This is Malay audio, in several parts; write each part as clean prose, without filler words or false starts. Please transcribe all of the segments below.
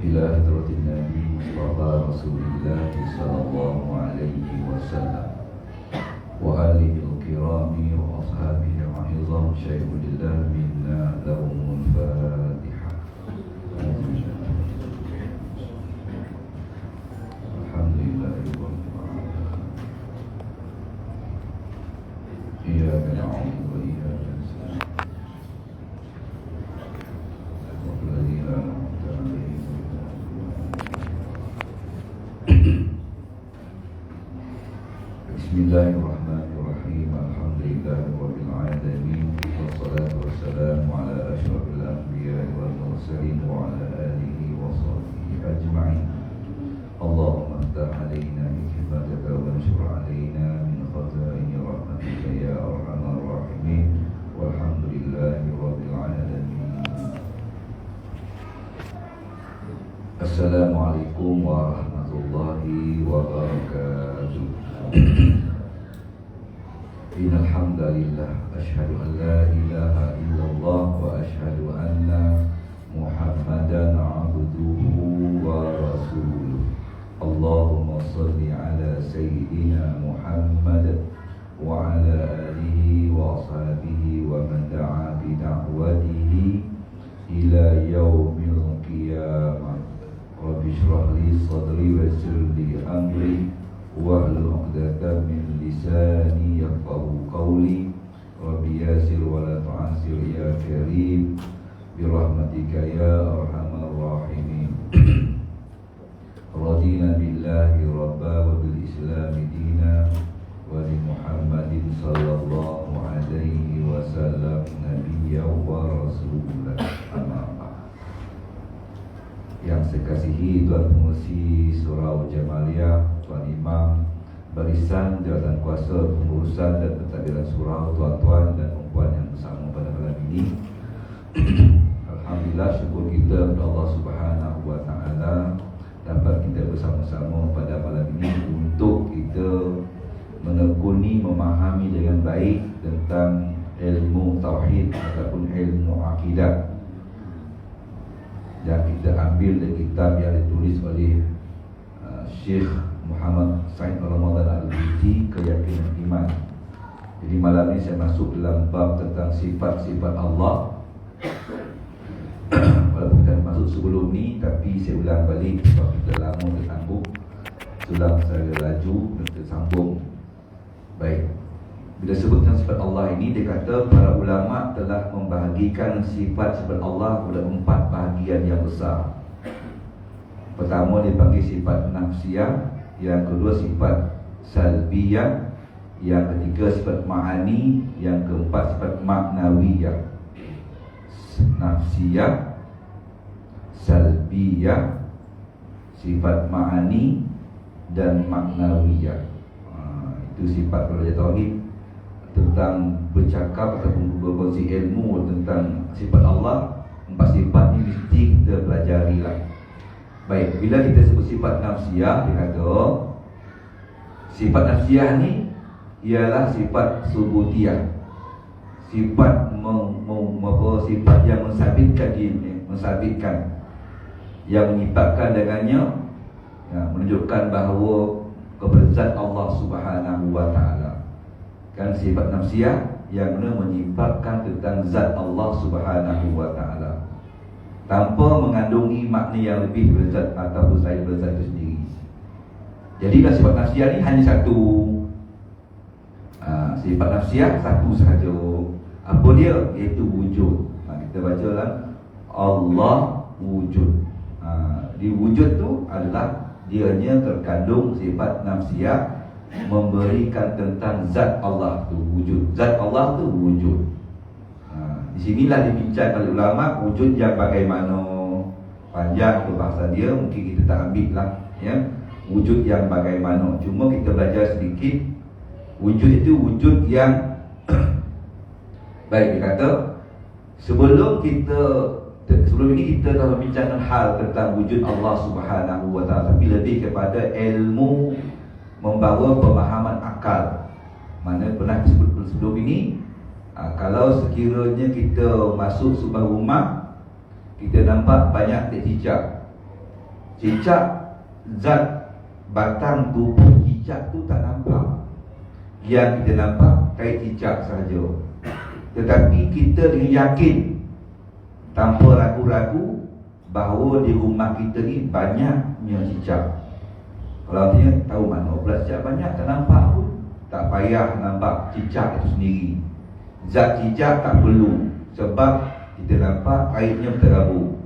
إلى حضرة النبي وعلى رسول الله صلى الله عليه وسلم وآله الكرام وأصحابه العظام شيخ لله منا لهم الفاتحة. الحمد لله رب العالمين. إياك نعبد وإياك نستعين. والذين أنعمت عليهم Bismillahirrahmanirrahim. Alhamdulillahirabbil alamin. Wassalatu wassalamu ala asyrafil anbiya'i wal mursalin wa ala alihi wa sahbihi ajma'in. Allahumma iftah 'alaina bi hikmatika wa anshur 'alaina min khaza'ini rahmatika ya arhamar rahimin. Walhamdulillahirabbil alamin. Assalamualaikum warahmatullahi wabarakatuh. Innal hamdalillah asyhadu an la ilaha illallah wa asyhadu anna Muhammadan 'abduhu wa rasuluh. Allahumma shalli ala sayyidina Muhammad wa ala alihi wa ashabihi wa man da'a bi da'watihi ila yaumil qiyamah. Rabbi shrah li sadri wa yassir li amri wahlul 'uqdatam min lisani yafqahu qawli. Rabbi yassir wa la tu'assir ya karim bi rahmatika ya arhamar rahimin. Radina billahi rabba wa bil islami dina wa li Muhammadin sallallahu alaihi wasallam nabiyya wa rasulah. Yang saya kasihi Tuan Pengurusi Surau Jamaliyah, Tuan Imam, barisan jawatan kuasa pengurusan dan pentadbiran surau, tuan-tuan dan puan yang bersama pada malam ini. Alhamdulillah, syukur kita kepada Allah Subhanahu wa taala dapat kita bersama-sama pada malam ini untuk kita menekuni, memahami dengan baik tentang ilmu tauhid ataupun ilmu akidah. Dan kita ambil dari kitab yang ditulis oleh Syekh Muhammad Said Ramadan Al-Buti, Keyakinan Iman. Jadi malam ini saya masuk dalam bab tentang sifat-sifat Allah. Walaupun kita masuk sebelum ni, tapi saya ulang balik sebab kita lama tersambung. Ulang saya laju dan tersambung. Baik. Bila sebutkan sifat Allah ini, dia kata para ulama telah membahagikan sifat-sifat Allah pada 4 bahagian yang besar. Pertama dipanggil sifat nafsiyah, yang kedua sifat salbiyah, yang ketiga sifat ma'ani, yang keempat sifat maknawiyah. Nafsiyah, salbiyah, sifat ma'ani dan maknawiyah. Itu sifat kalau dia tauhid tentang bercakap ataupun berkongsi ilmu tentang sifat Allah. 4 sifat ni mesti kita pelajari lah. Baik, bila kita sebut sifat nafsiyah, dia kata sifat nafsiyah ni ialah sifat subutiyah. Sifat sifat yang mensabitkan diri, yang menyebabkan dengannya menunjukkan bahawa kepada zat Allah Subhanahu wa taala. Kan sifat nafsiyah yang menyebabkan tentang zat Allah Subhanahu wa taala tanpa mengandungi makna yang lebih berzat ataupun selain berzat itu sendiri. Jadi sifat nafsiyah ni hanya satu. Sifat nafsiyah satu sahaja. Apa dia? Iaitu wujud. Kita baca lah, Allah wujud. Di wujud tu adalah dianya terkandung sifat nafsiyah, memberikan tentang zat Allah tu wujud. Zat Allah tu wujud. Di sinilah dibincang oleh ulama wujud yang bagaimana. Panjang tu bahasa dia, mungkin kita tak ambil lah ya. Wujud yang bagaimana. Cuma kita belajar sedikit. Wujud itu wujud yang baik, dia kata sebelum ini kita telah membincangkan hal tentang wujud Allah Subhanahu wa taala, tapi lebih kepada ilmu membawa pemahaman akal. Mana pernah disebut sebelum ini, kalau sekiranya kita masuk sebuah rumah, kita nampak banyak teksija. Cicak, zat batang tubuh cicak tu tak nampak. Yang kita nampak kait cicak sahaja. Tetapi kita dengan yakin, tanpa ragu-ragu, bahawa di rumah kita ni banyaknya cicak. Kalau dia tahu mana pula cicak banyak, tak nampak pun, tak payah nampak cicak itu sendiri. Zat cicak tak perlu, sebab kita nampak kaitnya terabur.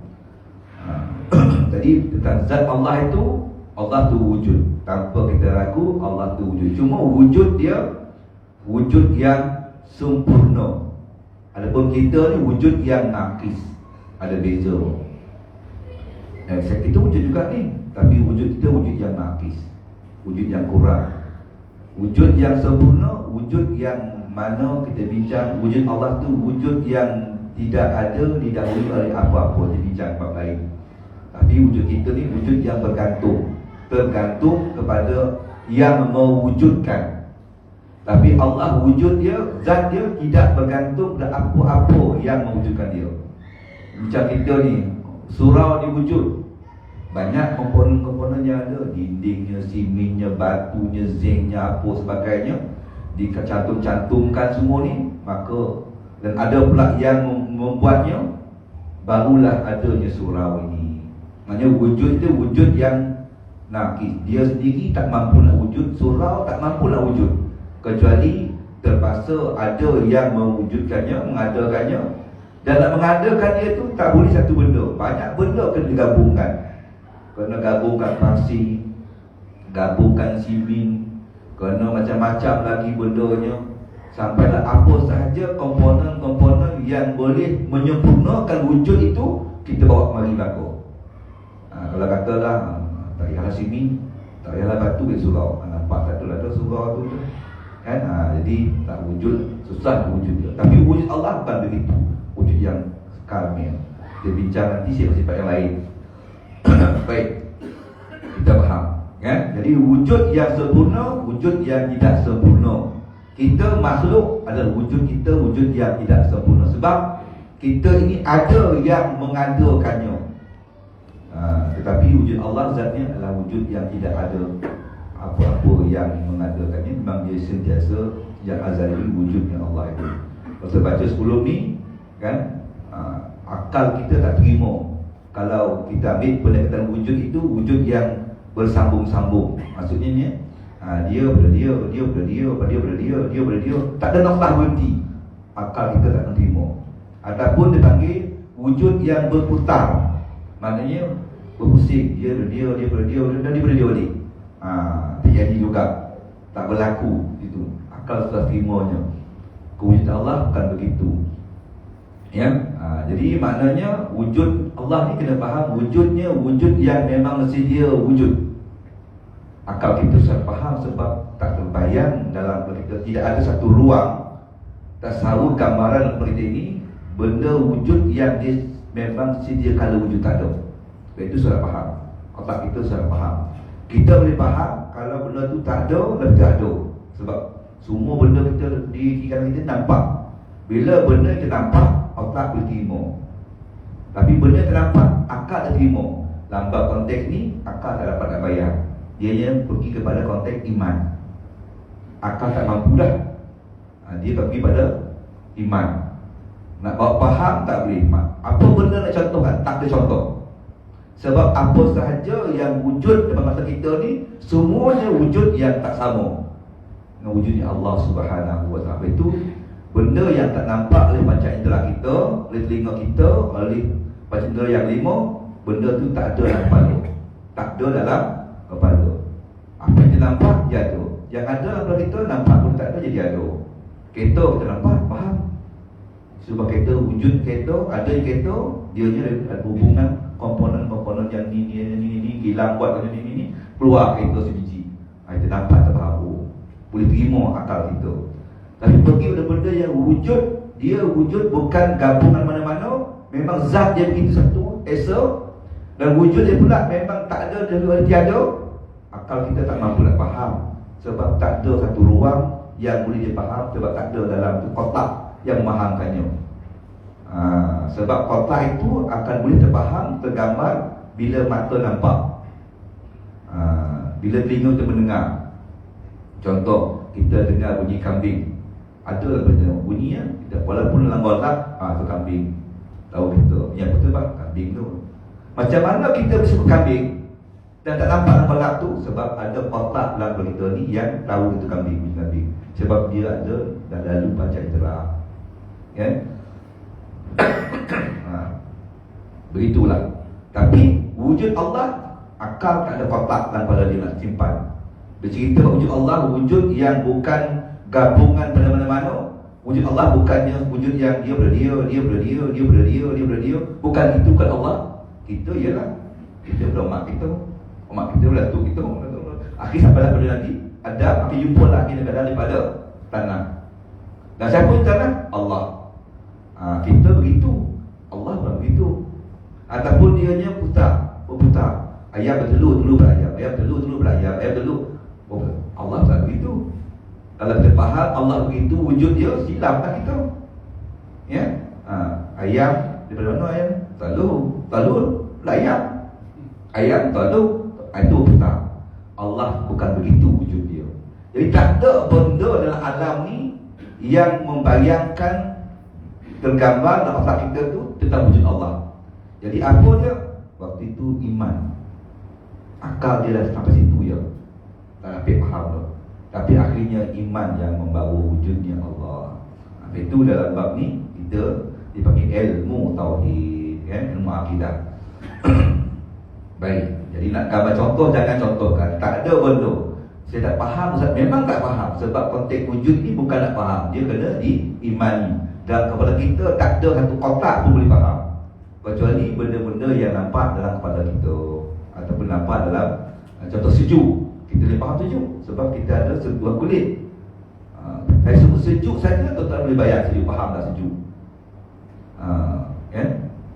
Jadi tentang zat Allah itu, Allah tu wujud. Tanpa kita ragu, Allah tu wujud. Cuma wujud dia wujud yang sempurna. Adapun kita ni wujud yang nakis. Ada beza. Kita wujud juga ni, tapi wujud kita wujud yang nakis, wujud yang kurang. Wujud yang sempurna, wujud yang mana kita bincang, wujud Allah tu wujud yang tidak ada didahului oleh apa-apa. Kita bincang bab lain. Tapi wujud kita ni wujud yang bergantung, tergantung kepada yang mewujudkan. Tapi Allah wujud dia, zat dia tidak bergantung pada apa-apa yang mewujudkan dia. Macam kita ni, surau ni wujud, banyak komponen-komponennya ada, dindingnya, simennya, batunya, zinknya, apa sebagainya, dicantum-cantumkan semua ni. Maka dan ada pula yang membuatnya, barulah adanya surau ini. Maksudnya wujud itu wujud yang nakis. Dia sendiri tak mampu nak wujud, surau tak mampu nak wujud, kecuali terpaksa ada yang mewujudkannya, mengadakannya. Dan nak mengadakan dia tu tak boleh satu benda, banyak benda kena digabungkan. Kena gabungkan pasir, gabungkan simen, kena macam-macam lagi bendanya, sampailah apa sahaja komponen-komponen yang boleh menyempurnakan wujud itu kita bawa kemari belakang. Kalau katalah tak payahlah simen, tak payahlah batu ke surau, nampak satu lah tu surau tu kan. Jadi tak wujud, susah wujud dia. Tapi wujud Allah bukan begitu, wujud yang kamil. Kita bincang nanti sifat-sifat yang lain. Baik, kita faham kan? Jadi wujud yang sempurna, wujud yang tidak sempurna. Kita makhluk adalah wujud kita, wujud yang tidak sempurna. Sebab kita ini ada yang mengadakannya. Tetapi wujud Allah zatnya adalah wujud yang tidak ada apa-apa yang mengadakannya. Memang dia sentiasa yang azali wujudnya Allah itu. Kalau baca sebelum ni kan, akal kita tak terima kalau kita ambil pendekatan wujud itu wujud yang bersambung-sambung. Maksudnya ni, dia pada dia, dia pada dia, dia pada dia, dia pada dia, tak ada noktah berhenti. Akal kita tak terima. Ataupun dipanggil wujud yang berputar, maknanya berpusing, dia pada dia, dia pada dia, dan dia pada dia balik. Terjadi juga, tak berlaku itu. Akal sudah terimanya. Kewujudan Allah bukan begitu. Ya, jadi maknanya wujud Allah ni kena faham wujudnya wujud yang memang mesti dia wujud. Akal kita sudah faham sebab tak terbayang dalam kita, tidak ada satu ruang tasawur gambaran dalam kita ini benda wujud yang dia memang mesti dia kalau wujud tak ada. Itu sudah faham. Otak kita sudah faham. Kita boleh faham kalau benda tu tak ada dan tak ada. Sebab semua benda kita di kiri kita nampak. Bila benda kita nampak, otak boleh terima. Tapi benda tak nampak, akal tak terima. Dalam konteks ni, akal tak dapat nak bayar. Dia yang pergi kepada konteks iman. Akal tak mampu dah. Dia pergi pada iman. Nak bawa faham tak boleh. Apa benda nak contohkan, tak ada contoh. Sebab apa sahaja yang wujud dalam masa kita ni, semuanya wujud yang tak sama dengan wujudnya Allah Subhanahu Wa Taala. Itu benda yang tak nampak oleh panca indera kita, oleh telinga kita, oleh panca indera yang lima, benda tu tak ada dalam kepala. Tak ada dalam kepala. Apa yang dia nampak, dia ada. Yang ada dalam kepala kita, nampak pun tak ada, jadi ada. Kereta kita nampak, faham. Sebab kereta, wujud kereta, ada kereta, dia ada hubungan komponen-komponen yang ni, hilang buat macam ni, keluar kereta sebiji. Kita nampak tak faham. Boleh terima akal kita. Tapi pergi pada benda yang wujud, dia wujud bukan gabungan mana-mana, memang zat dia begitu satu, esa. Dan wujud dia pula memang tak ada dan tiada. Akal kita tak mampu nak faham. Sebab tak ada satu ruang yang boleh dia faham. Sebab tak ada dalam tu kotak yang memahamkannya. Sebab kotak itu akan boleh terfaham, tergambar bila mata nampak. Bila telinga kita mendengar, contoh kita dengar bunyi kambing, ada bunyinya kita, walaupun dalam golak, itu kambing, tahu kita yang betul bang, kambing tu. Macam mana kita bersebut kambing dan tak nampak dalam golak tu? Sebab ada otak dalam kita ni yang tahu itu kambing, bunyi kambing. Sebab dia ada dan lalu baca indera, kan? Begitulah. Tapi wujud Allah, akal tak ada kotak dalam kepala dia nak simpan. Dia cerita wujud Allah, wujud yang bukan gabungan pada mana-mana. Wujud Allah bukannya wujud yang dia pada dia, dia pada dia, dia pada dia, dia pada dia. Bukan itu kan Allah. Kita ialah kita pada mak kita, mak kita pada tu kita. Akhir sampai pada nanti ada api jumpa lah kita kadang daripada tanah. Dan siapa yang tanah? Allah. Kita begitu, Allah pun begitu. Ataupun dianya berputar. Ayam bertelur, telur berayam. Ayam bertelur, telur berayam. Ayam bertelur. Allah tak begitu. Kalau kita faham Allah begitu, wujud dia, silaplah kita. Ya. Ayam daripada mana ayam? Telur ayam. Ayam telur, itu berputar. Allah bukan begitu wujud dia. Jadi tak ada benda dalam alam ni yang membayangkan, tergambar dalam otak kita tu tentang wujud Allah. Jadi apa dia? Waktu itu iman. Akal dia dah sampai situ je, tak dapat faham tu. Tapi akhirnya iman yang membawa wujudnya Allah. Itu dalam bab ni kita dipanggil ilmu tauhid, kan? Ilmu akidah. Baik, jadi nak gambar contoh, jangan contohkan. Tak ada benda saya tak faham, Ustaz. Memang tak faham. Sebab konteks wujud ni bukan nak faham, dia kena diimani. Dalam kepala kita tak ada satu kotak pun boleh faham, kecuali benda-benda yang nampak dalam kepala kita, ataupun nampak dalam contoh sejuk. Kita boleh faham sejuk sebab kita ada sebuah kulit. Saya sebut sejuk saja, tuan-tuan boleh bayar sejuk, faham tak sejuk? Kan?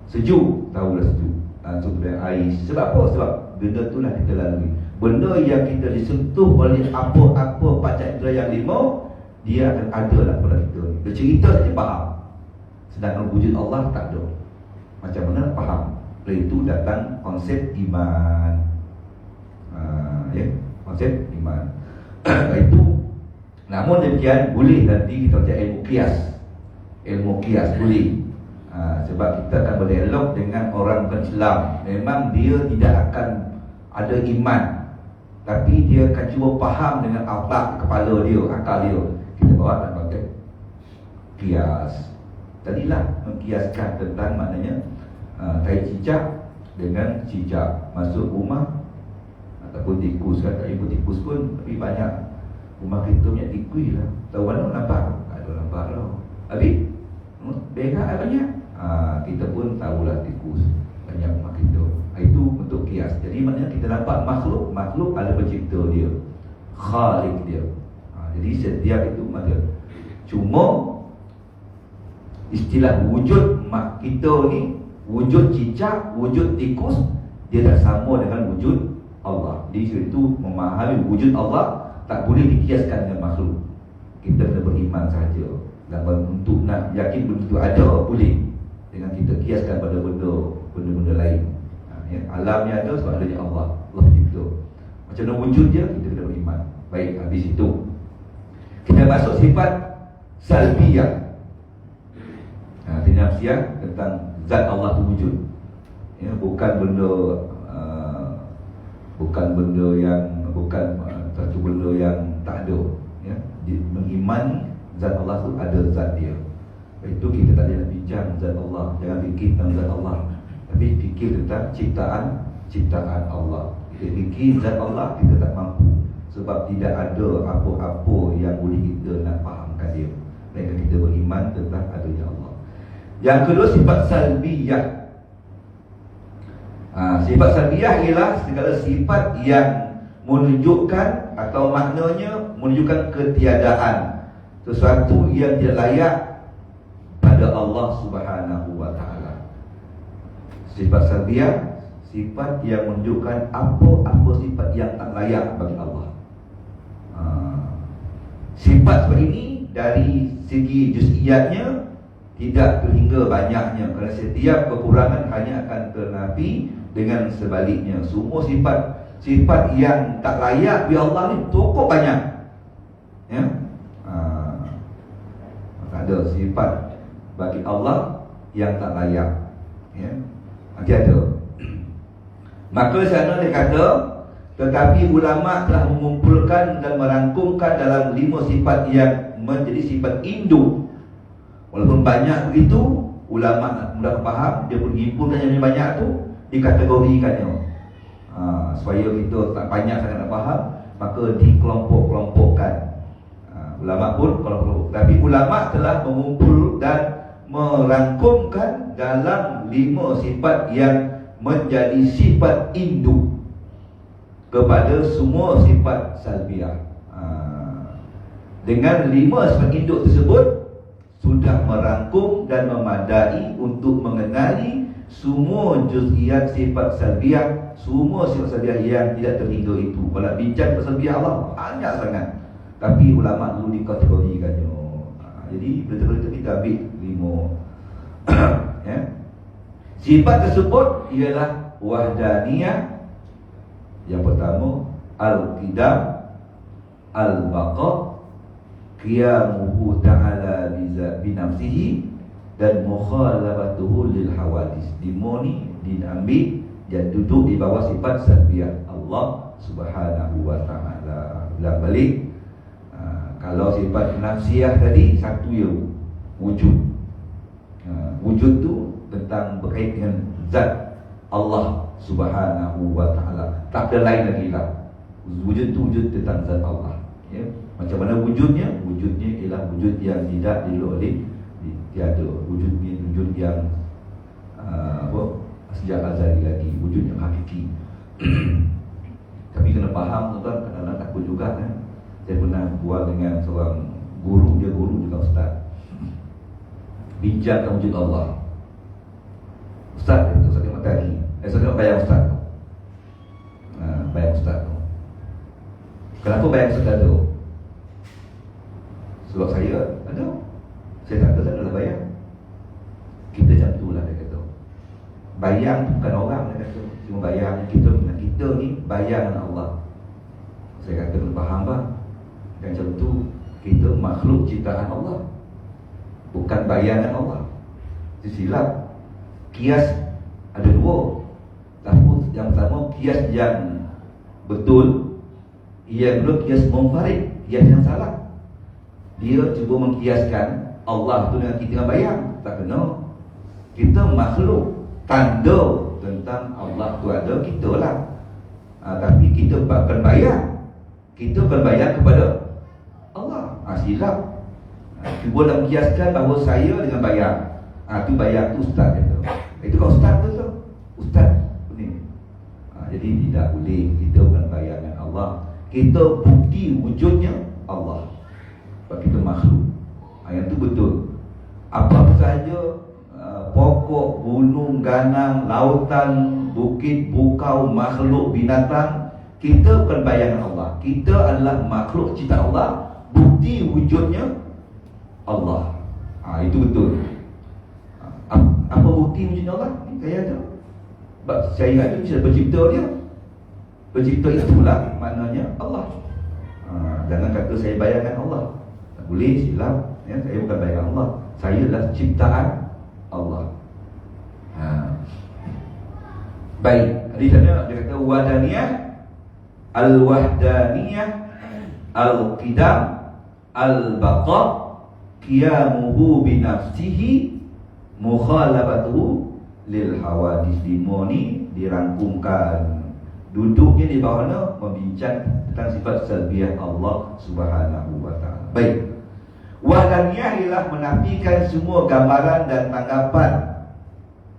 Sejuk, tahulah sejuk. Contoh air. Sebab apa? Sebab benda itulah kita lalui. Benda yang kita disentuh oleh apa-apa panca indera yang lima, dia akan ada lah pada kita. Dia cerita saja faham. Sedangkan wujud Allah tak ada. Macam mana faham? Dari itu datang konsep iman. Ya, konsep iman. Itu. Namun demikian boleh nanti kita baca ilmu kias. Ilmu kias boleh. Sebab kita akan berdialog dengan orang bukan Islam. Memang dia tidak akan ada iman, tapi dia akan cuba faham dengan otak kepala dia, akal dia. Kita bawa dalam konteks kias. Tadilah mengkiaskan tentang maknanya tai cicak dengan cicak masuk rumah, ataupun tikus kan. Tak jumpa tikus pun, tapi banyak rumah kita punya tikus lah. Tahu mana nampak? Tak ada nampak lah. Habis berak banyak. Kita pun tahulah tikus banyak rumah kita. Itu bentuk kias. Jadi maknanya kita nampak makhluk ada pencipta dia, khalik dia. Jadi setiap itu ada. Cuma istilah wujud mak kita ni, wujud cicak, wujud tikus, dia tak sama dengan wujud Allah. Jadi itu memahami wujud Allah tak boleh dikiaskan dengan makhluk. Kita kena beriman saja. Dan untuk nak yakin benda itu ada, boleh dengan kita kiaskan pada benda-benda lain. Ya, alam yang ada sebab adanya Allah cipta. Macam mana wujud dia, kita kena beriman. Baik, habis itu kita masuk sifat salbiyah. Nafsiyah tentang zat Allah itu wujud. Ya, bukan satu benda yang tak ada. Ya, mengimani zat Allah itu ada zat dia. Itu kita tak boleh nak bincang zat Allah. Jangan fikir tentang zat Allah, tapi fikir tentang ciptaan Allah. Kita fikir zat Allah, kita tak mampu. Sebab tidak ada apa-apa yang boleh kita nak fahamkan dia. Melainkan kita beriman tentang adanya Allah. Yang kedua, sifat salbiyah. Sifat salbiyah ialah segala sifat yang menunjukkan atau maknanya menunjukkan ketiadaan, sesuatu yang tidak layak pada Allah Subhanahu wa taala. Sifat salbiyah, sifat yang menunjukkan apa-apa sifat yang tak layak bagi Allah. Sifat seperti ini dari segi juz'iyatnya tidak terhingga banyaknya, kerana setiap kekurangan hanya akan ternafi dengan sebaliknya. Semua sifat sifat yang tak layak bagi Allah ni cukup banyak. Ya. Tak ada sifat bagi Allah yang tak layak. Ya. Tiada. Maka sana dia kata, tetapi ulama telah mengumpulkan dan merangkumkan dalam 5 sifat yang menjadi sifat induk. Walaupun banyak begitu, ulama mudah faham, dia pun himpulkan yang banyak tu, dikategorikannya. Supaya kita tak banyak sangat nak faham, maka dikelompok-kelompokkan. Ulama pun kelompok, tapi ulama telah mengumpul dan merangkumkan dalam 5 sifat yang menjadi sifat induk kepada semua sifat salbiah. Dengan 5 sifat induk tersebut sudah merangkum dan memadai untuk mengenali semua juz'iyat sifat salbiah, semua sifat salbiah yang tidak terhingga itu. Kalau bincang pasal salbiah Allah banyak sangat, tapi ulama dulu dikategorikannya. Jadi betul-betul kita ambil 5. Ya. Sifat tersebut ialah wahdaniyah. Yang pertama, al-qidam, al-baqa, qiyamuhu ta'ala binafsihi, dan mukhalafatuhu lil hawadis. Lima ni diambil dan duduk di bawah sifat salbiah Allah Subhanahu wa ta'ala. Ulang balik, kalau sifat nafsiyah tadi, satu ya wujud. Wujud tu tentang berkait dengan zat Allah Subhanahu wa ta'ala. Tak ada lain lagi lah. Wujud tu wujud tentang zat Allah. Ya. Macam mana wujudnya? Wujudnya ialah wujud yang tidak oleh tiada. Wujud yang sejak azali lagi. Wujud yang hakiki. Tapi kena faham tuan-tuan, kadang-kadang takut juga kan. Saya pernah buat dengan seorang guru, dia guru juga ustaz. Bincangkan wujud Allah. Ustaz dia, Ustaz tengok tadi. Ustaz tengok bayang ustaz tu. Bayang ustaz tu. Kenapa bayang ustaz tu? Sebab saya ada. Saya tak ada, tak adalah bayang. Kita macam tu lah dia kata. Bayang bukan orang dia kata. Cuma bayang kita ni bayangan Allah. Saya kata kena faham bang. Dan macam tu, kita makhluk ciptaan Allah, bukan bayangan Allah. Itu silap. Kias ada 2. Tapi yang pertama kias yang betul, yang kedua kias munfarid, kias yang salah. Dia cuba mengkiaskan Allah tu dengan kita dengan bayang. Tak kena. Kita makhluk, tanda tentang Allah tu ada, kita lah. Tapi kita bukan bayang. Kita bukan bayang kepada Allah. Silap. Cuba nak mengkiaskan bahawa saya dengan bayang. Tu bayang tu ustaz kata. Itu kan ustaz tu tu. Ustaz ni. Jadi tidak boleh. Kita bukan bayangan Allah. Kita bukti wujudnya Allah. Sebab kita makhluk. Yang tu betul. Apa sahaja pokok, gunung, ganang, lautan, bukit, bukau, makhluk, binatang, kita bukan bayangan Allah. Kita adalah makhluk ciptaan Allah. Bukti wujudnya Allah. Itu betul. Apa bukti wujudnya Allah? Ni saya ada. Sebab saya ada bisa pencipta dia. Pencipta itulah maknanya Allah. Jangan kata saya bayangan Allah. Tak boleh, silap. Ya, saya bukan bayangan Allah. Saya adalah ciptaan Allah. Baik. Di sana dia kata wahdaniyah, al-wahdaniyah, al-qidam, al-baqa, qiyamuhu binafsihi, mukhalafatuhu lil hawadis. 5 ni dirangkumkan. Duduknya di bawah mana? Membincang tentang sifat salbiah Allah Subhanahu wa ta'ala. Baik. Wahdaniyah ialah menafikan semua gambaran dan tanggapan,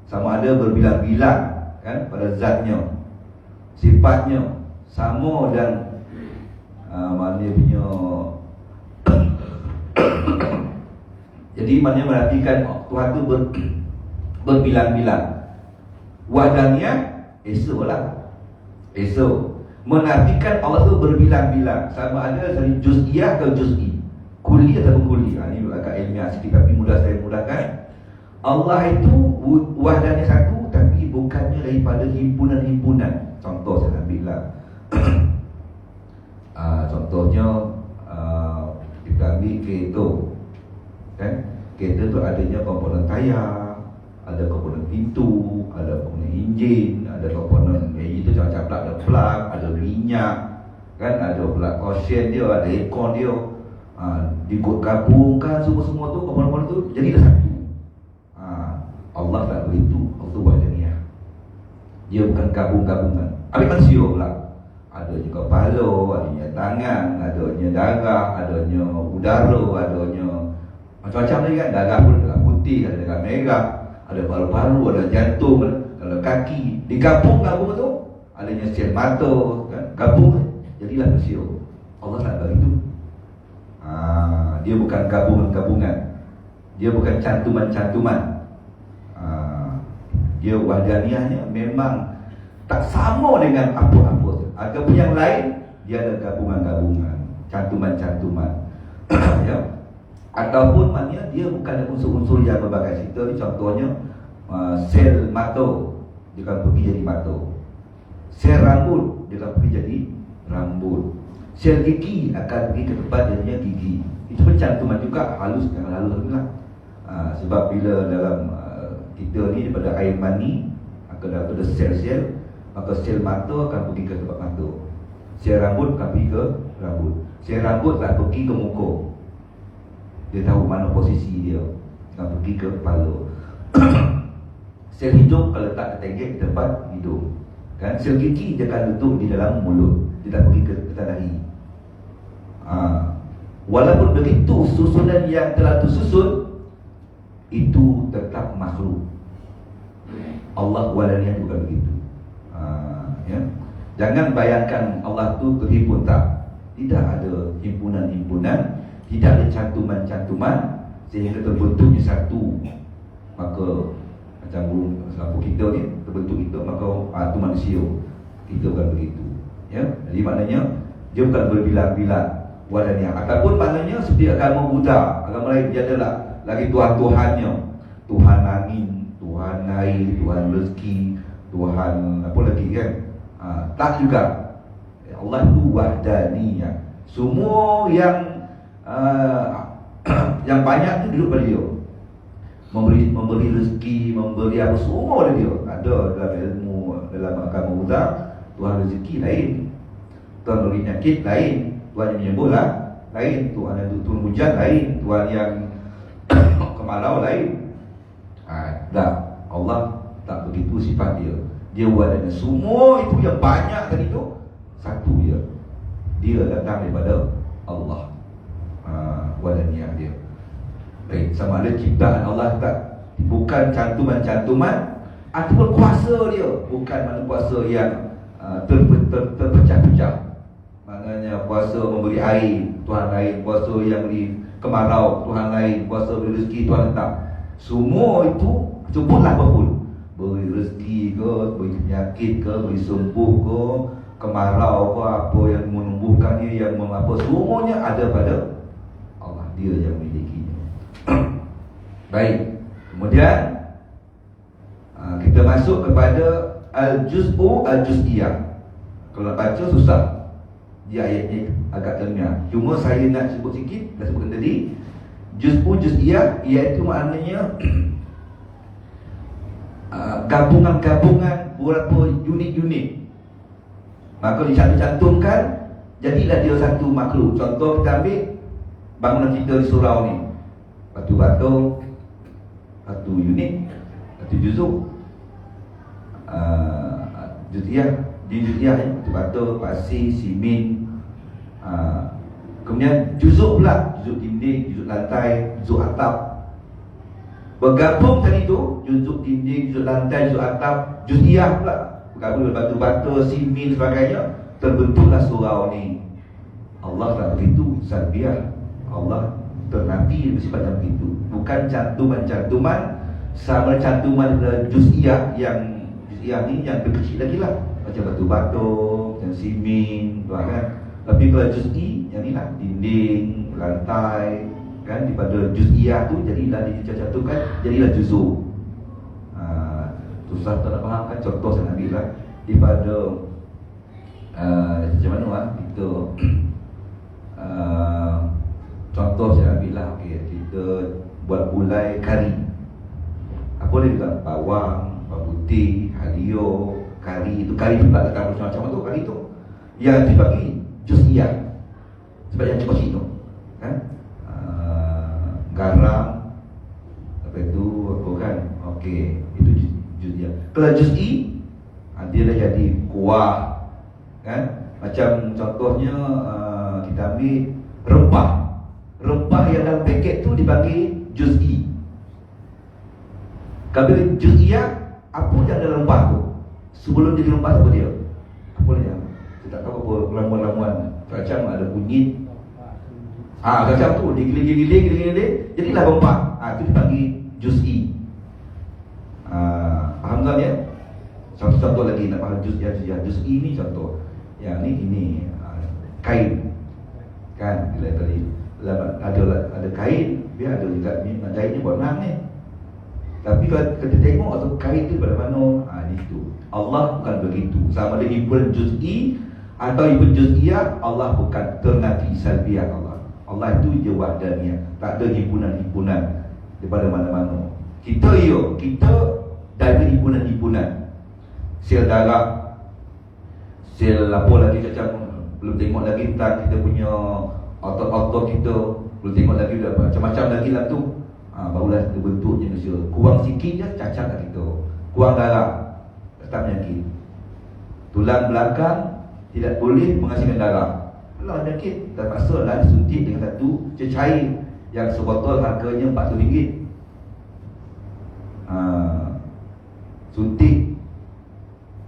sama ada berbilang-bilang kan, pada zatnya, sifatnya sama dan maknanya punya jadi maknanya menafikan Tuhan tu berbilang-bilang. Wahdaniyah esoklah. Esok menafikan Allah tu berbilang-bilang, sama ada dari juz'iyah atau juz'i, kuli atau kuli. Ini agak ilmiah sikit tapi mudah saya mudahkan. Allah itu wahdaniyah satu, tapi bukannya daripada himpunan-himpunan. Contoh saya ambillah, Contohnya kita ambil kereta, kan? Kereta tu adanya komponen tayar, ada komponen pintu, ada komponen enjin, ada komponen itu macam ada plug, ada minyak, kan? Ada plug caution dia, ada aircon dia. Digabungkan semua tu komponen-komponen tu jadilah satu. Allah tak begitu. Allah wahdaniyah. Dia bukan gabung-gabungan. Ambil manusia pula. Adanya kepala, adanya tangan, adanya darah, adanya udara, adanya macam-macam lagi kan. Darah pun ada putih, ada darah merah, ada paru-paru, ada jantung, ada kaki. Digabung-gabung tu adanya sel mata, kan? Gabung jadilah manusia. Allah tak begitu. Dia bukan gabungan-gabungan. Dia bukan cantuman-cantuman. Dia wahdaniyahnya memang tak sama dengan apa-apa. Ataupun yang lain, dia ada gabungan-gabungan, cantuman-cantuman. Ya. Ataupun maknanya dia bukan ada unsur-unsur yang berbagai. Kita ni contohnya sel mata, dia akan pergi jadi mata. Sel rambut, dia akan pergi jadi rambut. Sel gigi akan pergi ke tempat jadinya gigi. Itu pencantuman juga, halus dengan halus juga. Sebab bila dalam kita ni daripada air mani daripada sel-sel, maka sel mata akan pergi ke tempat mata, sel rambut akan pergi ke rambut, sel rambut tak pergi ke muka, dia tahu mana posisi dia, akan pergi ke kepala. Sel hidung kalau letak ketenggek di tempat hidung, kan? Sel gigi dia akan duduk di dalam mulut, dia tak pergi ke dahi. Walaupun begitu susunan yang telah tersusun itu tetap makhluk. Allah walanya bukan begitu. Ya. Jangan bayangkan Allah tu terhimpun, tak. Tidak ada himpunan-himpunan, tidak ada cantuman-cantuman sehingga terbentuknya satu. Maka macam lampu kita ni terbentuk itu, maka itu manusia. Kita bukan begitu. Ya. Jadi maknanya dia bukan berbilang-bilang walanya. Ataupun maknanya seperti agama Buddha, agama lain dia adalah lagi Tuhan-Tuhannya, Tuhan angin, Tuhan air, Tuhan rezeki, Tuhan apa lagi kan? Tak juga. Allah itu wahdaniyah. Semua yang yang banyak tu duduk pada dia. Memberi rezeki, memberi apa semua pada dia. Ada dalam ilmu, dalam agama Buddha, Tuhan rezeki lain, Tuhan beri penyakit lain, Tuhan yang menyembuhlah lain, Tuhan yang turun hujan lain, Tuhan yang kemarau lain. Tak, Allah tak begitu sifat dia. Dia wadana. Semua itu yang banyak tadi tu satu dia. Dia datang daripada Allah. Wadaniyah dia. Baik, sama ada ciptaan Allah tak, bukan cantuman-cantuman, ataupun kuasa dia, bukan mana kuasa yang terpecah-pecah. Maknanya kuasa memberi air, Tuhan lain, kuasa yang beri kemarau, Tuhan lain, kuasa beri rezeki, Tuhan tak. Semua itu sebutlah apapun, beri rezeki ke, beri penyakit ke, beri sembuh ke, kemarau ke, apa yang menumbuhkannya, yang mengapa, semuanya ada pada Allah. Dia yang memilikinya. Baik, kemudian kita masuk kepada al-juz'u al-juz'iyah. Kalau baca susah, dia ayatnya agak ilmiah. Cuma saya nak sebut sikit, dah sebutkan tadi. Juz'u juz'iyah iaitu maknanya gabungan-gabungan beberapa unit-unit. Maka dicantum-cantumkan, jadilah dia satu makhluk. Contoh kita ambil bangunan kita di surau ni, batu-batu, satu unit, satu juzuk. Juz'iyah, di juz'iyah ni batu-batu, pasir, simen. Kemudian juzuk pula, juzuk dinding, juzuk lantai, juzuk atap. Bergabung tadi tu, juzuk dinding, juzuk lantai, juzuk atap, juz'iyah pula. Bergabung dengan batu-batu, simen sebagainya, terbentuklah surau ni. Allah tak begitu, salbiah. Allah ternafi bersifat yang begitu. Bukan cantuman-cantuman, sama cantuman juz'iyah, yang juz'iyah ni yang kecil lagi lah, macam batu-batu, macam simen, kan. Tapi kalau juz'i, yang ni lah, dinding, lantai, kan, daripada juz'iyah tu jadilah dicantumkan, jadilah juzuk. Susah tak nak faham kan? Contoh saya ambil lah, daripada Macam mana kita contoh saya ambil lah, kita buat gulai kari. Apa dia bilang? Bawang, bawang putih, halio, kari. Itu kari juga tak tahu macam-macam tu kari tu. Yang dibagi jus iyak. Sebab yang cepat tu kan? Garam. Lepas tu apa kan? Okey, itu jus iyak. Kalau jus i, dia dah jadi kuah kan? Macam contohnya kita ambil rempah. Rempah yang dalam paket tu dibagi jus i. Kalau jus iyak, apa yang dalam rempah tu? Sebelum jadi rempah apa dia? Apa dia? Saya tak tahu apa ramuan-ramuan. Macam ada kunyit. Macam tu digiling-giling, jadilah rempah. Itu dibagi jus i. Faham tak ya? Contoh lagi nak faham jus i ni contoh. Yang ni kain. Kan bila tadi ada kain, dia ada juga ni kain ni buat nang ni. Tapi kalau kita tengok atau kain tu pada mana, ni tu. Allah bukan begitu. Sama ada himpunan juz'i atau himpunan juz'iyah, Allah bukan ternafi salbiyah Allah. Allah itu je wahdaniyah. Tak ada himpunan-himpunan daripada mana-mana. Kita dari himpunan-himpunan. Sel darah, sel apa lagi macam belum tengok lagi tentang kita punya otot-otot kita, belum tengok lagi macam-macam lagi lah tu. Barulah terbentuknya manusia. Kurang sikit je cacat lah kita. Kurang darah, datang penyakit. Tulang belakang tidak boleh menghasilkan darah, lah penyakit. Terpaksa lah disuntik dengan satu cecair yang sebotol harganya RM40. Suntik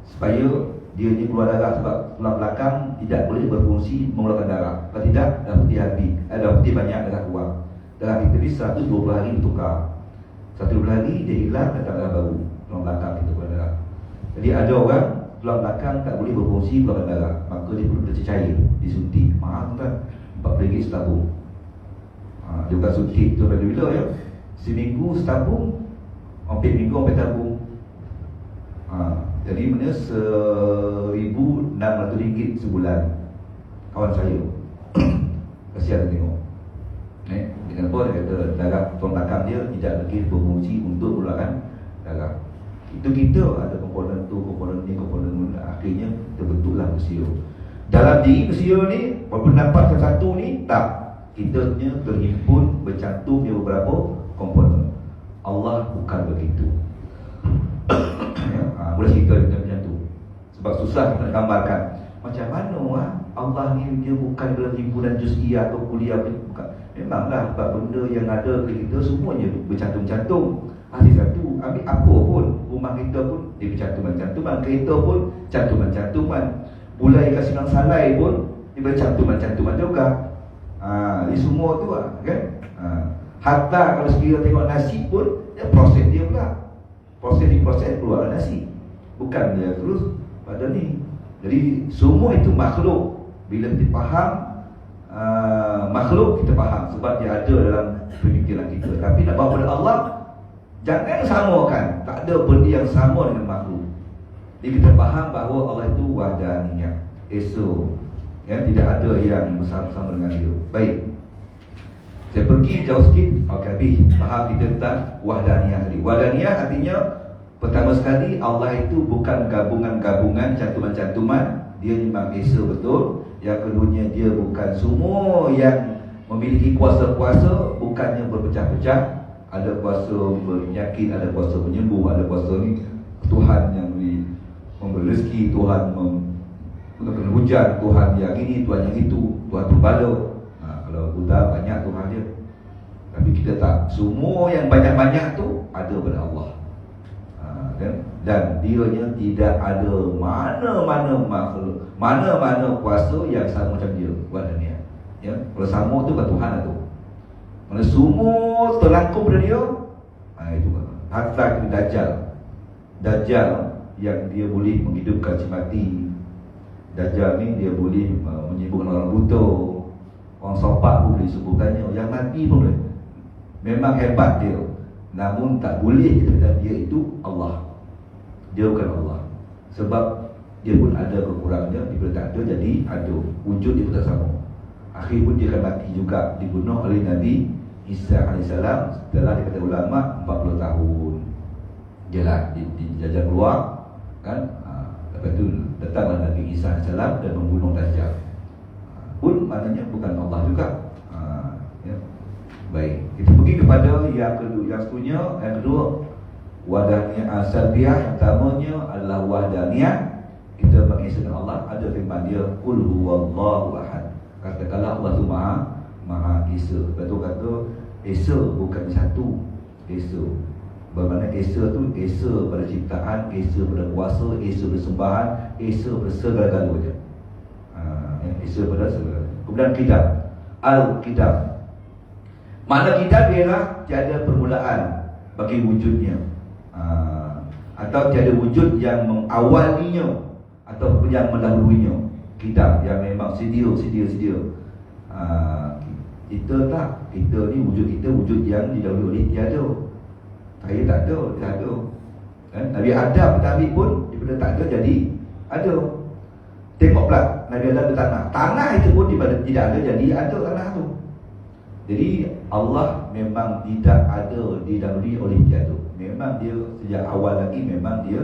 supaya dia ni keluar darah, sebab tulang belakang tidak boleh berfungsi mengeluarkan darah. Kalau tidak, darah putih habis. Darah putih banyak, darah kurang. Darah kita ni 120 hari bertukar. 120 hari dia hilang, datang darah baru. Tulang belakang kita keluar darah. Jadi ada orang tulang belakang tak boleh berfungsi mengeluarkan darah, maka dia perlu cecair, disuntik. Mahal kan? RM40 setabung. Dia bukan suntik tu pada bila ya? Seminggu setabung, hampir minggu hampir tabung. Jadi mana RM1,600 sebulan. Kawan saya kasihan tengok. Dengan apa dia kata darah tulang belakang dia tidak lagi berfungsi untuk mengeluarkan darah. Itu kita ada komponen tu, komponen ni, komponen ni, akhirnya terbentuklah manusia. Dalam diri manusia ni, walaupun nampak satu ni, tak. Kita punya terhimpun, bercantum dia beberapa komponen. Allah bukan begitu. Boleh cerita macam tu. Sebab susah nak gambarkan. Macam mana Allah ni dia bukan dalam himpunan juz'iyah atau kuliah, bukan. Memanglah sebab benda yang ada ke kita semuanya bercantum-cantum. Ahli satu, ambil apa pun, rumah kita pun dia bercantuman-cantuman, kereta pun cantuman-cantuman, bulai kat Sinang Salai pun dia bercantuman-cantuman juga. Ini semua tu kan. Hatta kalau sekiranya tengok nasi pun dia proses dia pula. Proses keluar nasi. Bukan dia terus pada ni. Jadi semua itu makhluk. Bila kita faham makhluk, kita faham sebab dia ada dalam pemikiran kita. Tapi nak bawa pada Allah, jangan samakan. Tak ada benda yang sama dengan makhluk. Jadi kita faham bahawa Allah itu wahdaniyah, esa, ya, tidak ada yang bersama-sama dengan dia. Baik, saya pergi jauh sikit. Habis faham kita tentang wahdaniyah tadi. Wahdaniyah artinya pertama sekali Allah itu bukan gabungan-gabungan, cantuman-cantuman. Dia memang esa betul. Yang keduanya dia bukan semua yang memiliki kuasa-kuasa, bukannya berpecah-pecah. Ada kuasa penyakit, ada kuasa penyembuh, ada kuasa ni Tuhan yang memberi rezeki, Tuhan memberikan hujan, Tuhan yang ini, Tuhan yang itu, Tuhan berbala. Kalau Buddha banyak Tuhan dia. Tapi kita tak. Semua yang banyak-banyak tu ada pada Allah. Dan dianya tidak ada mana-mana makhluk, mana-mana kuasa yang sama macam dia buat dunia. Ya, kalau sama tu bukan Tuhan tu. Mana semua terangkum pada dia. Itu kan. Hatta Dajjal yang dia boleh menghidupkan si mati. Dajjal ni dia boleh menyembuhkan orang buta, orang sopak pun boleh sembuhkannya, yang mati pun boleh. Memang hebat dia. Namun tak boleh kita kata dia itu Allah. Dia bukan Allah. Sebab dia pun ada kekurangannya, dia tak ada jadi ada. Wujud dia pun tak sama. Akhir pun dia akan mati juga, dibunuh oleh Nabi Isa AS setelah dikata ulama 40 tahun. Dia lah dijajah keluar kan. Lepas tu datanglah Nabi Isa AS dan membunuh Dajjal. Pun maknanya bukan Allah juga. Ya. Baik, kita pergi kepada yang kedua, wahdaniyah salbiyah. Yang pertamanya adalah wahdaniyah, kita mengesahkan Allah. Ada firman dia, qul huwallahu ahad. Katakanlah Allah tu Maha Esa. Lepas tu kata Esa bukan satu. Esa bermakna Esa tu Esa pada ciptaan, Esa pada kuasa, Esa pada sembahan, Esa pada segala-galanya. Esa pada segala. Kemudian kitab, Al-Kitab. Makna kitab ialah tiada permulaan bagi wujudnya, atau tiada wujud yang mengawalinya ataupun yang mendahulunya. Kitab yang memang sedia. Kita tak, kita ni wujud yang didahului oleh tiada. Saya tak ada, dia ada. Nabi Adam tadi pun daripada tak ada jadi ada. Tengoklah Nabi Adam bertanah. Tanah itu pun daripada tidak ada jadi ada tanah tu. Jadi Allah memang tidak ada didahului oleh tiada. Memang dia sejak awal lagi memang dia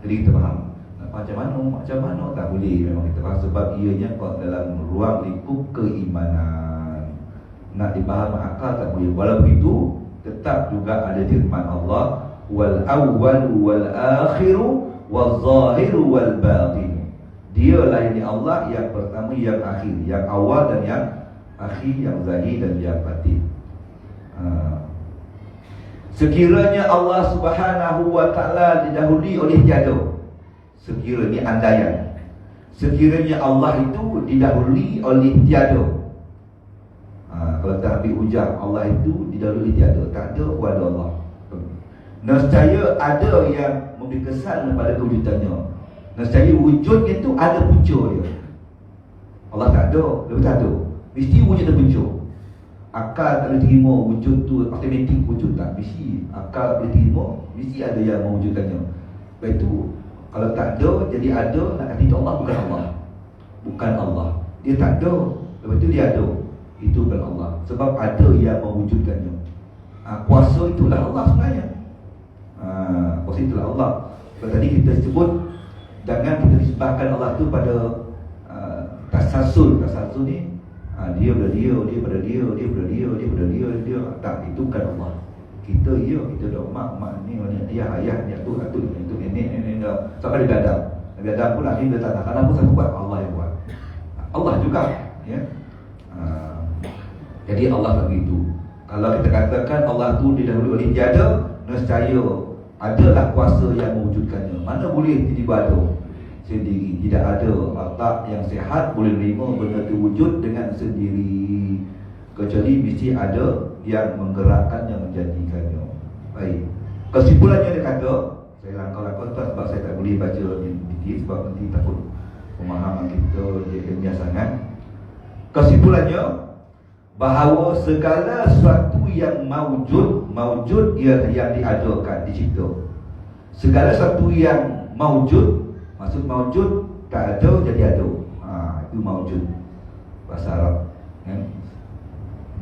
jadi kita faham. Macam mana tak boleh memang kita faham, sebab ianya dalam ruang lingkup keimanan. Nak dipaham akal tak boleh. Walaupun itu tetap juga ada firman Allah, wal awwal wal akhiru wal zahiru wal batin. Dialah yang Allah, yang pertama, yang akhir, yang awal dan yang akhir, yang zahir dan yang batin. Sekiranya Allah Subhanahu wa taala didahului oleh tiada, sekiranya andaian, sekiranya Allah itu didahului oleh tiada. Kalau kita ambil hujah, Allah itu didahului tiada, tak ada kepada Allah. Nescaya ada yang memberi kesan pada kewujudannya. Nescaya wujudnya itu ada punca dia. Allah tak ada, dia tak ada. Mesti wujud ada punca. Akal tak boleh terima wujud tu automatik wujud, tak. Mesti akal boleh terima, mesti ada yang mewujudkannya. Lepas itu kalau tak ada jadi ada, nak kata itu Allah, bukan Allah. Bukan Allah. Dia tak ada, lepas itu dia ada. Itu bukan Allah. Sebab ada yang mewujudkannya. Kuasa itulah Allah sebenarnya. Kuasa itulah Allah. Sebab tadi kita sebut, jangan kita disebabkan Allah tu pada tasasul. Tasasul ni dia pada dia, dia pada dia, dia pada dia, dia pada dia. Tak, itu bukan Allah. Kita kita dah mak ni, ayah ni, atuk itu nenek dah sampai Nabi Adam. Nabi Adam pun akhirnya dia tak nak, kenapa saya buat? Allah yang buat. Allah juga, ya. Jadi Allah begitu. Kalau kita katakan Allah tu didahului oleh tiada, nescaya adalah kuasa yang mewujudkannya. Mana boleh tiba-tiba ada sendiri? Tidak ada otak yang sihat boleh menerima benda itu wujud dengan sendiri, kecuali mesti ada yang menggerakkannya, menjadikannya. Baik. Kesimpulannya dia kata, saya langkah-langkah sebab saya tak boleh baca detail sebab nanti takut pemahaman kita dia ilmiah sangat. Kesimpulannya bahawa segala sesuatu yang maujud ialah yang diadakan, dicipta. Segala sesuatu yang maujud, maksud maujud tak ada jadi ada. Itu maujud bahasa Arab, kan?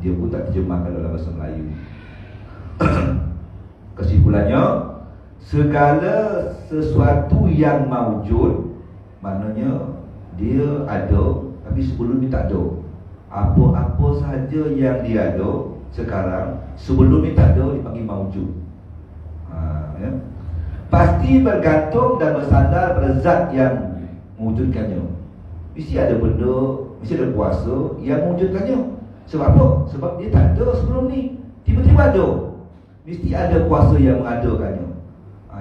Dia pun tak terjemahkan dalam bahasa Melayu. Kesimpulannya, segala sesuatu yang maujud maknanya dia ada, tapi sebelum ni tak ada. Apa-apa sahaja yang dia ada sekarang, sebelum ni tak ada, dipanggil maujud. Ya? Pasti bergantung dan bersandar pada zat yang mewujudkannya. Mesti ada benda, mesti ada kuasa yang mewujudkannya. Sebab apa? Sebab dia tak ada sebelum ni, tiba-tiba ada. Mesti ada kuasa yang mengadakannya.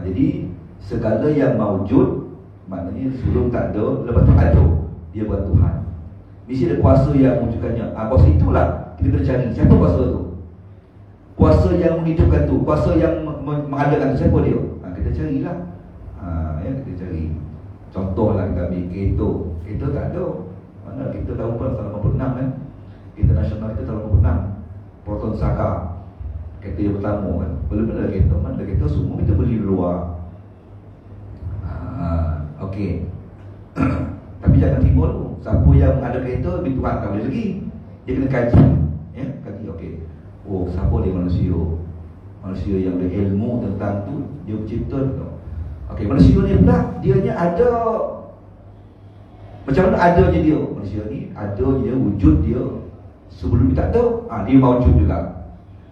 Jadi segala yang maujud maknanya sebelum tak ada, lepas tu ada, dia buat Tuhan. Mesti ada kuasa yang mewujudkannya. Kuasa itulah kita kena cari. Siapa kuasa tu? Kuasa yang menghidupkan tu, kuasa yang mengadakan tu, siapa dia? Kita carilah. Ya, kita cari. Contohlah kita ambil kereta. Kereta tak ada. Mana kita tahun tahun 86 kan? Kereta nasional kita tahun 86. Proton Saka. Kereta yang pertama kan. Belum ada kereta, mana ada kereta, semua kita beli di luar. okey. Tapi jangan timur tu. Siapa yang ada kereta lebih Tuhan tak boleh lagi. Dia kena kaji. Ya, kaji okey. Oh, siapa dia manusia? Manusia yang ada ilmu tentang tu, dia bercipta tu. Okey, manusia ni pula dianya ada, macam mana adanya dia? Manusia ni ada dia, wujud dia sebelum dia tak tahu. Dia maujud juga.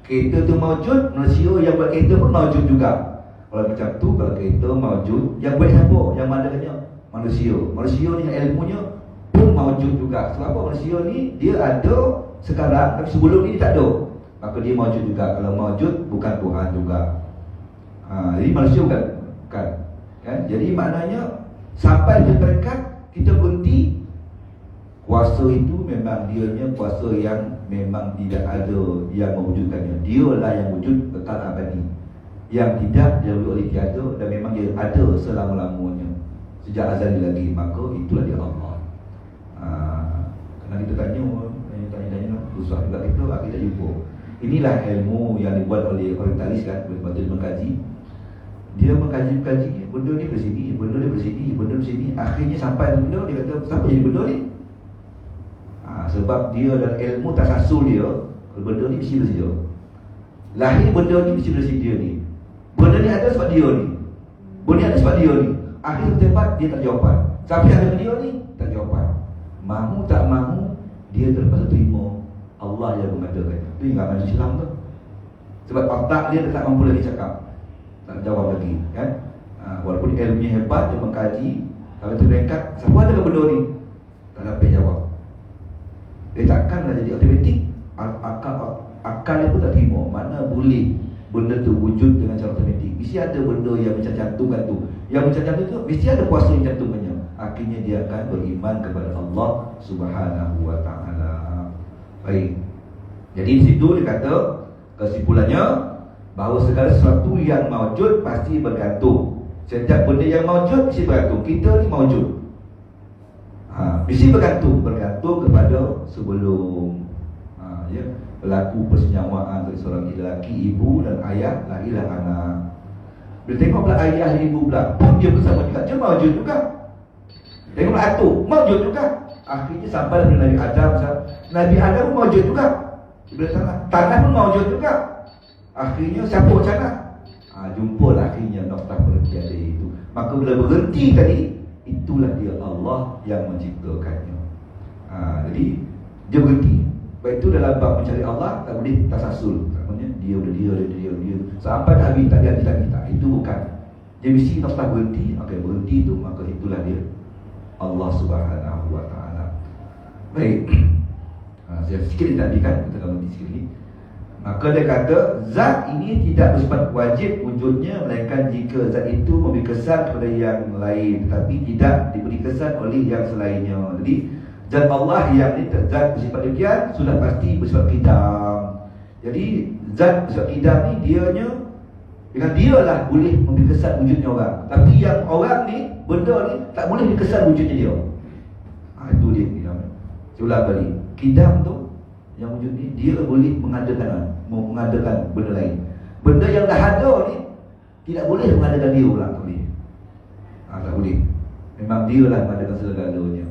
Kereta tu maujud, manusia yang buat kereta pun maujud juga. Kalau macam tu, kalau kereta maujud, yang buat siapa? Yang mandangnya manusia. Manusia ni ilmunya pun maujud juga. Sebab apa? Manusia ni dia ada sekarang, tapi sebelum ni dia tak ada. Maka dia maujud juga. Kalau maujud, bukan Tuhan juga. Jadi manusia bukan kan? Jadi maknanya sampai ke peringkat kita berhenti. Kuasa itu memang dianya kuasa yang memang tidak ada yang mewujudkannya. Dialah yang wujud kekal abadi. Yang tidak dilalui oleh tiada, dan memang dia ada selama-lamanya, sejak azali lagi. Maka itulah dia Allah. Kerana kita tanya susah juga kita tak jumpa. Inilah ilmu yang dibuat oleh orientalis kan, lepas dia mengkaji. Dia mengkaji benda ni dari sini, benda ni dari sini, benda ni dari sini. Akhirnya sampai benda dia kata, siapa jadi benda ni? Sebab dia dan ilmu tasasul dia, benda ni mesti dari dia. Lahir benda ni mesti dari dia ni. Benda ni ada sebab dia ni. Benda ni ada sebab dia ni. Akhir tempat dia tak jawapan. Tapi ada dia ni tak jawapan. Mahu tak mahu, dia terpaksa terima Allah yang mengadakan. Itu ingat manusia Islam tu. Sebab otak dia tak mampu lagi cakap, tak jawab lagi kan. Walaupun ilmunya hebat, dia mengkaji, kalau terdekat, siapa ada benda ni? Tak dapat jawab. Dia takkanlah jadi automatik. Akal dia pun tak terima. Mana boleh benda tu wujud dengan cara automatik. Mesti ada benda yang macam cantumkan tu. Yang macam cantum tu mesti ada kuasa yang cantumkannya. Akhirnya dia akan beriman kepada Allah Subhanahu wa ta'ala. Baik. Jadi di situ dia kata kesimpulannya bahawa segala sesuatu yang maujud pasti bergantung. Setiap benda yang maujud mesti bergantung. Kita ni maujud. Mesti bergantung kepada sebelum berlaku persenyawaan dari seorang lelaki, ibu dan ayah, lahirlah anak. Bila tengok pula ayah dan ibu pula pun dia bersama juga, dia maujud juga. Tengok pula atuk, maujud juga. Akhirnya sampai kepada Nabi Adam. Nabi Adam pun maujud juga. Bila tanah pun maujud juga. Akhirnya siapa tanah? Jumpalah akhirnya noktah berhenti ada itu. Maka bila berhenti tadi, itulah dia Allah yang menciptakannya. Jadi dia berhenti. Baik itu dalam bab mencari Allah, tak boleh tasasul. Maksudnya dia. Sampai tak habis, tak ada. Itu bukan. Dia mesti noktah berhenti. Okey, berhenti tu, maka itulah dia Allah Subhanahu wa ta'ala. Baik. Saya sikit tadi kan, kita akan berhenti sikit lagi. Maka dia kata, zat ini tidak bersifat wajib wujudnya, melainkan jika zat itu memberi kesan kepada yang lain, tetapi tidak diberi kesan oleh yang selainnya. Jadi zat Allah yang ini zat bersifat demikian sudah pasti bersifat qidam. Jadi zat bersifat qidam ni dianya, dengan dialah boleh memberi kesan wujudnya orang. Tapi yang orang ni, benda ni tak boleh memberi kesan wujudnya dia. Itu dia qidam. Saya ulang balik. Qidam tu yang wujud ni, dia boleh mengadakan benda lain. Benda yang dah ada ni tidak boleh mengadakan dia pula, tak boleh. Tak boleh. Memang dia lah mengadakan segala-galanya.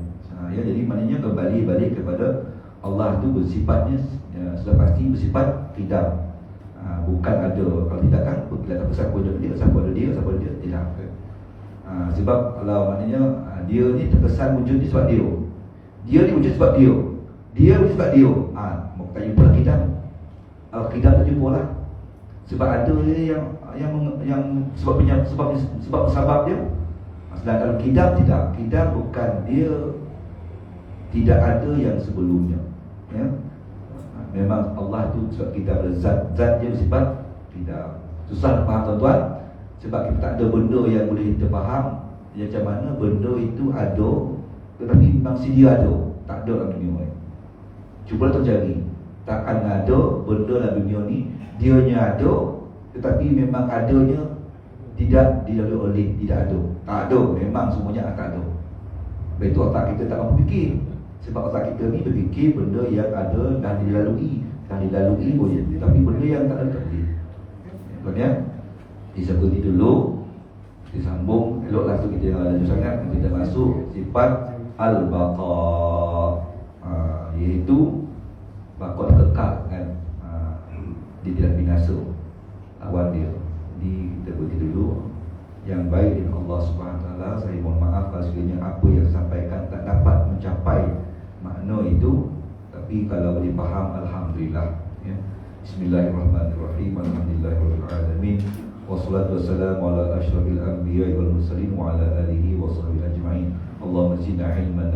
Jadi maknanya kembali balik kepada Allah tu bersifatnya sudah pasti bersifat qidam. Bukan ada. Kalau tidak kan kita tak siapa ada dia, siapa ada dia, tidak. Sebab kalau maknanya dia ni terkesan wujud ni sebab dia. Dia ni wujud sebab dia. Dia wujud sebab dia. Mau tak jumpa lah qidam. Kalau qidam tu jumpa lah. Sebab ada yang sebab dia. Sedangkan kalau qidam tidak. Qidam bukan dia, tidak ada yang sebelumnya. Memang Allah tu sebab kita ada zat dia bersifat qidam. Susah nak faham tuan-tuan. Sebab kita tak ada benda yang boleh kita faham macam mana benda itu ada, tetapi memang sedia ada. Tak ada dalam dunia ni. Cuba terjadi. Takkan ada benda dalam dunia ni dianya ada, tetapi memang adanya tidak dilalui oleh tidak ada. Tak ada, memang semuanya tak ada. Betul otak kita tak mampu fikir. Sebab otak kita ni berfikir benda yang ada dah dilalui boleh, tapi benda yang tak ada tak boleh. Tuan ya, disebut dulu, disambung eloklah tu kita jangan laju sangat. Kita masuk sifat al-baqa, iaitu bakal kekal kan. Dia tidak binasa awal dia. Jadi kita berhenti dulu. Yang baik dengan Allah SWT, saya mohon maaf kalau sekiranya apa yang sampaikan tak dapat mencapai makna itu, tapi kalau boleh faham, alhamdulillah ya. Bismillahirrahmanirrahim. Alhamdulillahirabbil alamin. Wassalatu wassalamu ala asyrafil anbiya'i wal mursalin wa ala alihi wa sahbihi ajma'in. Allahumma zidna ilman